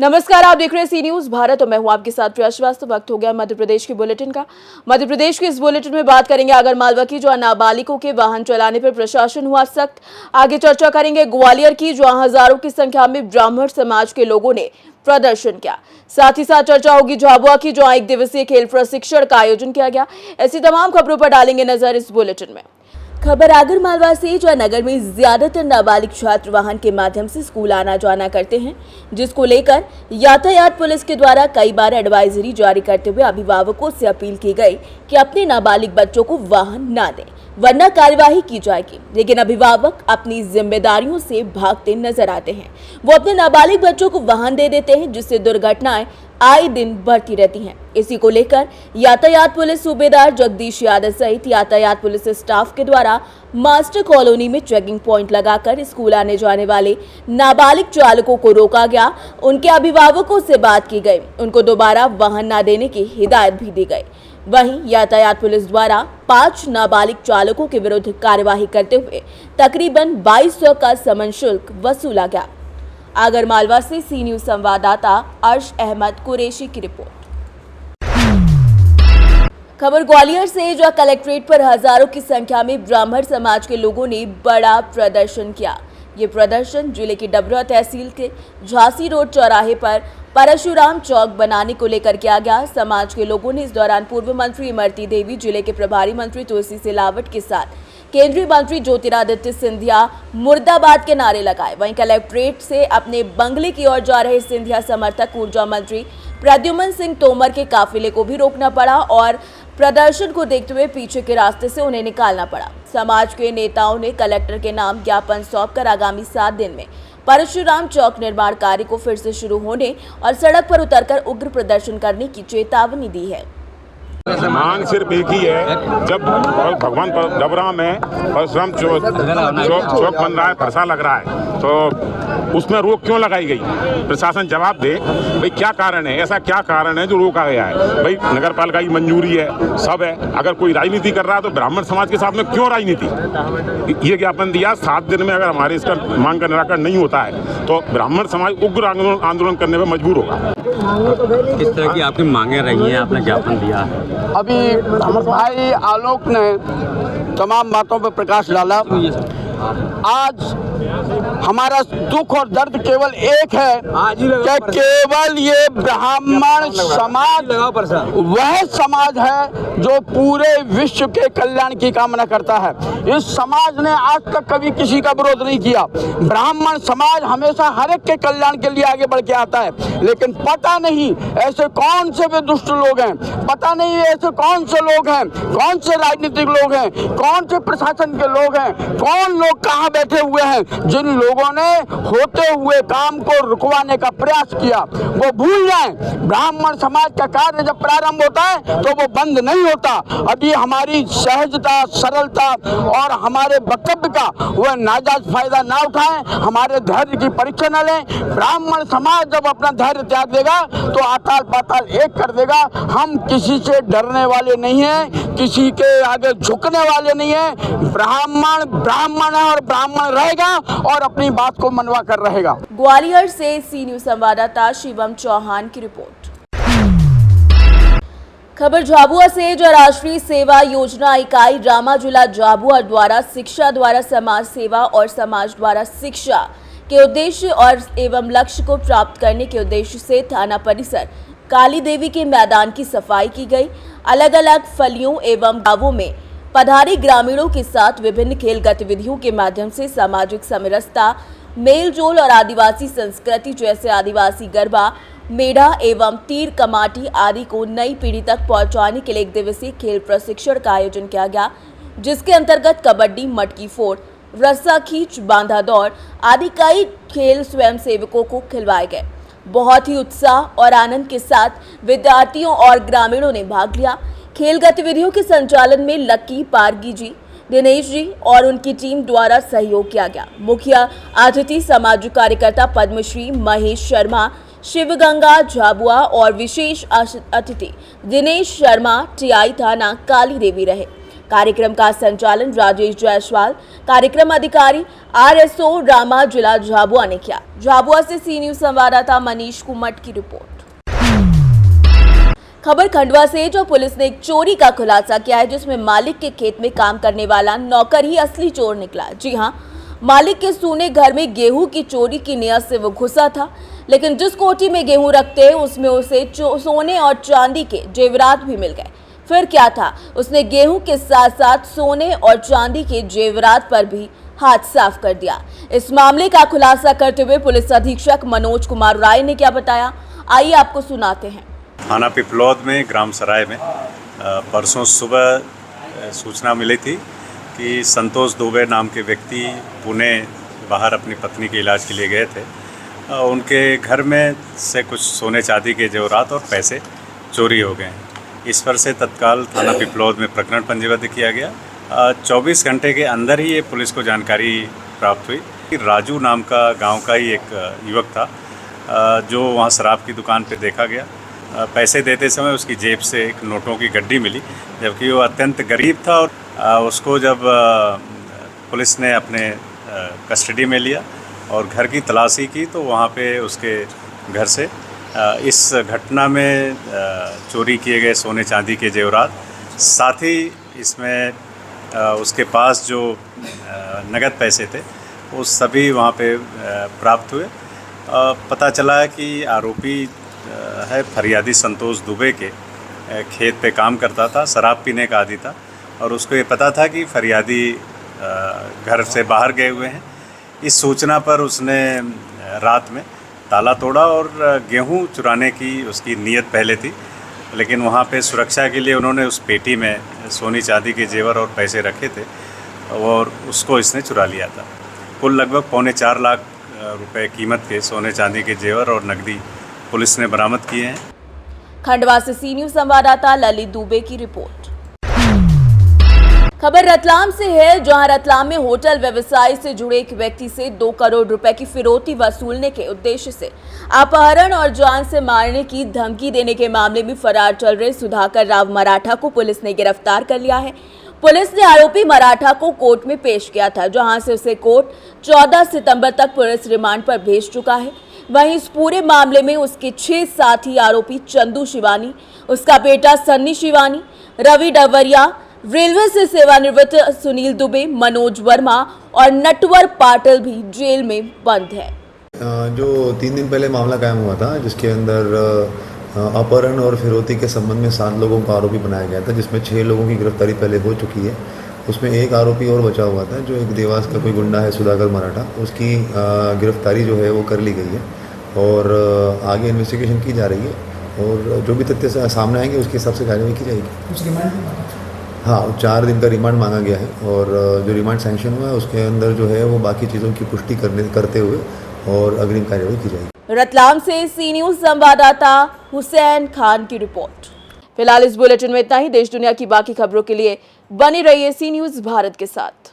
नमस्कार, आप देख रहे हैं सी न्यूज भारत और मैं हूं आपके साथ प्रिया श्रीवास्तव। वक्त हो गया मध्य प्रदेश की बुलेटिन का। मध्य प्रदेश के इस बुलेटिन में बात करेंगे आगर मालवा की, जहां नाबालिगों के वाहन चलाने पर प्रशासन हुआ सख्त। आगे चर्चा करेंगे ग्वालियर की, जहां हजारों की संख्या में ब्राह्मण समाज के लोगों ने प्रदर्शन किया। साथ ही साथ चर्चा होगी झाबुआ की, जहां 1 दिवसीय खेल प्रशिक्षण का आयोजन किया गया। ऐसी तमाम खबरों पर डालेंगे नजर इस बुलेटिन में। खबर आगर मालवा से, जहां नगर में ज्यादातर नाबालिग छात्र वाहन के माध्यम से स्कूल आना जाना करते हैं, जिसको लेकर यातायात पुलिस के द्वारा कई बार एडवाइजरी जारी करते हुए अभिभावकों से अपील की गई कि अपने नाबालिग बच्चों को वाहन ना दें, वरना कार्यवाही की जाएगी। लेकिन अभिभावक अपनी जिम्मेदारियों से भागते नजर आते हैं। वो अपने नाबालिग बच्चों को वाहन दे देते हैं, जिससे दुर्घटनाएं आए दिन बढ़ती रहती हैं। इसी को लेकर यातायात पुलिस सूबेदार जगदीश यादव सहित यातायात पुलिस स्टाफ के द्वारा मास्टर कॉलोनी में चेकिंग पॉइंट लगाकर स्कूल आने जाने वाले नाबालिग चालकों को रोका गया। उनके अभिभावकों से बात की गई, उनको दोबारा वाहन न देने की हिदायत भी दी गई। वहीं यातायात पुलिस द्वारा 5 नाबालिग चालकों के विरुद्ध कार्यवाही करते हुए तकरीबन 2200 का समन शुल्क वसूला गया। आगर मालवा से सी न्यूज संवाददाता अर्श अहमद कुरैशी की रिपोर्ट। खबर ग्वालियर से, जहां कलेक्ट्रेट पर हजारों की संख्या में ब्राह्मण समाज के लोगों ने बड़ा प्रदर्शन किया। ये प्रदर्शन जिले की डबरा तहसील के झांसी रोड चौराहे पर परशुराम चौक बनाने को लेकर किया गया। समाज के लोगों ने इस दौरान पूर्व मंत्री इमरती देवी, जिले के प्रभारी मंत्री तुलसी सिलावट के साथ केंद्रीय मंत्री ज्योतिरादित्य सिंधिया मुर्दाबाद के नारे लगाए। वहीं कलेक्ट्रेट से अपने बंगले की ओर जा रहे सिंधिया समर्थक ऊर्जा मंत्री प्रद्युम्न सिंह तोमर के काफिले को भी रोकना पड़ा और प्रदर्शन को देखते हुए पीछे के रास्ते से उन्हें निकालना पड़ा। समाज के नेताओं ने कलेक्टर के नाम ज्ञापन सौंपकर आगामी 7 दिन में परशुराम चौक निर्माण कार्य को फिर से शुरू होने और सड़क पर उतरकर उग्र प्रदर्शन करने की चेतावनी दी है। मांग सिर्फ एक ही है, जब भगवान डबरा में परशुराम चौक बन रहा है, फरसा लग रहा है, तो उसमें रोक क्यों लगाई गई? प्रशासन जवाब दे भाई, क्या कारण है, ऐसा क्या कारण है जो रोका गया है? भाई नगर पालिका की मंजूरी है, सब है। अगर कोई राजनीति कर रहा है तो ब्राह्मण समाज के साथ में क्यों राजनीति? ये ज्ञापन दिया 7 दिन में अगर हमारे इसका मांग का निराकरण नहीं होता है तो ब्राह्मण समाज उग्र आंदोलन करने में मजबूर होगा। किस तरह की आपकी मांगे रही हैं? आपने ज्ञापन दिया है। अभी भाई आलोक ने तमाम बातों पर प्रकाश डाला। आज हमारा दुख और दर्द केवल एक है कि केवल ये ब्राह्मण समाज वह समाज है जो पूरे विश्व के कल्याण की कामना करता है। इस समाज ने आज तक कभी किसी का विरोध नहीं किया। ब्राह्मण समाज हमेशा हर एक के कल्याण के लिए आगे बढ़ के आता है। लेकिन पता नहीं ऐसे कौन से वे दुष्ट लोग हैं, पता नहीं ऐसे कौन से लोग हैं, कौन से राजनीतिक लोग हैं, कौन से प्रशासन के लोग हैं, कौन लोग कहाँ बैठे हुए हैं, जिन लोगों ने होते हुए काम को रुकवाने का प्रयास किया। वो भूल जाएं, ब्राह्मण समाज का कार्य जब प्रारंभ होता है तो वो बंद नहीं होता। अभी हमारी सहजता, सरलता और हमारे वक्तव्य का वह नाजायज फायदा ना उठाएं, हमारे धैर्य की परीक्षा न लें। ब्राह्मण समाज जब अपना धैर्य त्याग देगा तो आताल पाताल एक कर देगा। हम किसी से डरने वाले नहीं हैं, किसी के आगे झुकने वाले नहीं हैं। ब्राह्मण ब्राह्मण है और ब्राह्मण रहेगा और अपनी बात को मनवा कर रहेगा। ग्वालियर से सी न्यूज संवाददाता शिवम चौहान की रिपोर्ट। खबर झाबुआ से, जो राष्ट्रीय सेवा योजना इकाई रामाझूला झाबुआ द्वारा शिक्षा द्वारा समाज सेवा और समाज द्वारा शिक्षा के उद्देश्य और एवं लक्ष्य को प्राप्त करने के उद्देश्य से थाना परिसर काली देवी के मैदान की सफाई की गई। अलग अलग फलियों एवं गांवों में पधारी ग्रामीणों के साथ विभिन्न खेल गतिविधियों के माध्यम से सामाजिक समरसता, मेलजोल और आदिवासी संस्कृति जैसे आदिवासी गरबा, मेढ़ा एवं तीर कमाटी आदि को नई पीढ़ी तक पहुंचाने के लिए 1 दिवसीय खेल प्रशिक्षण का आयोजन किया गया, जिसके अंतर्गत कबड्डी, मटकी फोड़, रस्सा खींच, बांधा दौड़ आदि कई खेल स्वयंसेवकों को खिलवाए गए। बहुत ही उत्साह और आनंद के साथ विद्यार्थियों और ग्रामीणों ने भाग लिया। खेल गतिविधियों के संचालन में लक्की पारगी जी, दिनेश जी और उनकी टीम द्वारा सहयोग किया गया। मुख्य अतिथि सामाजिक कार्यकर्ता पद्मश्री महेश शर्मा, शिवगंगा झाबुआ और विशेष अतिथि दिनेश शर्मा, टीआई थाना काली देवी रहे। कार्यक्रम का संचालन राजेश जायसवाल, कार्यक्रम अधिकारी RSO रामा जिला झाबुआ ने किया। झाबुआ से सी न्यूज संवाददाता मनीष कुमट की रिपोर्ट। खबर खंडवा से, जो पुलिस ने एक चोरी का खुलासा किया है जिसमें मालिक के खेत में काम करने वाला नौकर ही असली चोर निकला। जी हां, मालिक के सूने घर में गेहूं की चोरी की नियत से वो घुसा था, लेकिन जिस कोठी में गेहूं रखते हैं उसमें उसे सोने और चांदी के जेवरात भी मिल गए। फिर क्या था, उसने गेहूं के साथ साथ सोने और चांदी के जेवरात पर भी हाथ साफ कर दिया। इस मामले का खुलासा करते हुए पुलिस अधीक्षक मनोज कुमार राय ने क्या बताया, आइए आपको सुनाते हैं। थाना पिपलौद में ग्राम सराय में परसों सुबह सूचना मिली थी कि संतोष दुबे नाम के व्यक्ति पुणे बाहर अपनी पत्नी के इलाज के लिए गए थे। उनके घर में से कुछ सोने चांदी के जेवरात और पैसे चोरी हो गए हैं। इस पर से तत्काल थाना पिपलौद में प्रकरण पंजीबद्ध किया गया। 24 घंटे के अंदर ही ये पुलिस को जानकारी प्राप्त हुई कि राजू नाम का गांव का ही एक युवक था जो वहाँ शराब की दुकान पर देखा गया। पैसे देते समय उसकी जेब से एक नोटों की गड्डी मिली, जबकि वो अत्यंत गरीब था। और उसको जब पुलिस ने अपने कस्टडी में लिया और घर की तलाशी की तो वहाँ पे उसके घर से इस घटना में चोरी किए गए सोने चांदी के जेवरात, साथ ही इसमें उसके पास जो नगद पैसे थे वो सभी वहाँ पे प्राप्त हुए। पता चला कि आरोपी है फरियादी संतोष दुबे के खेत पे काम करता था, शराब पीने का आदी था और उसको ये पता था कि फरियादी घर से बाहर गए हुए हैं। इस सूचना पर उसने रात में ताला तोड़ा और गेहूं चुराने की उसकी नीयत पहले थी, लेकिन वहाँ पे सुरक्षा के लिए उन्होंने उस पेटी में सोनी चांदी के जेवर और पैसे रखे थे और उसको इसने चुरा लिया था। कुल लगभग 4.25 लाख रुपए कीमत के सोने चांदी के जेवर और नकदी पुलिस ने बरामद किए हैं। खंडवा से सी न्यूज संवाददाता ललित दुबे की रिपोर्ट। खबर रतलाम से है, जहां रतलाम में होटल व्यवसाय से जुड़े एक व्यक्ति से 2 करोड़ रुपए की फिरौती वसूलने के उद्देश्य से अपहरण और जान से मारने की धमकी देने के मामले में फरार चल रहे सुधाकर राव मराठा को पुलिस ने गिरफ्तार कर लिया है। पुलिस ने आरोपी मराठा को कोर्ट में पेश किया था, जहां से उसे कोर्ट 14 सितंबर तक पुलिस रिमांड पर भेज चुका है। वहीं इस पूरे मामले में उसके 6 साथी आरोपी चंदू शिवानी, उसका बेटा सन्नी शिवानी, रवि डवरिया, रेलवे से सेवानिवृत्त सुनील दुबे, मनोज वर्मा और नटवर पाटिल भी जेल में बंद है। जो 3 दिन पहले मामला कायम हुआ था, जिसके अंदर अपहरण और फिरौती के संबंध में 7 लोगों को आरोपी बनाया गया था, जिसमें 6 लोगों की गिरफ्तारी पहले हो चुकी है। उसमें एक आरोपी और बचा हुआ था, जो एक देवास का कोई गुंडा है सुधाकर मराठा, उसकी गिरफ्तारी जो है वो कर ली गई है और आगे इन्वेस्टिगेशन की जा रही है और जो भी तथ्य सामने आएंगे उसके हिसाब से कार्रवाई की जाएगी। हाँ, 4 दिन का रिमांड मांगा गया है और जो रिमांड सैंक्शन हुआ है उसके अंदर जो है वो बाकी चीज़ों की पुष्टि करते हुए और अग्रिम कार्रवाई की जाएगी। रतलाम से सी न्यूज संवाददाता हुसैन खान की रिपोर्ट। फिलहाल इस बुलेटिन में इतना ही। देश दुनिया की बाकी खबरों के लिए बने रहिए सी न्यूज भारत के साथ।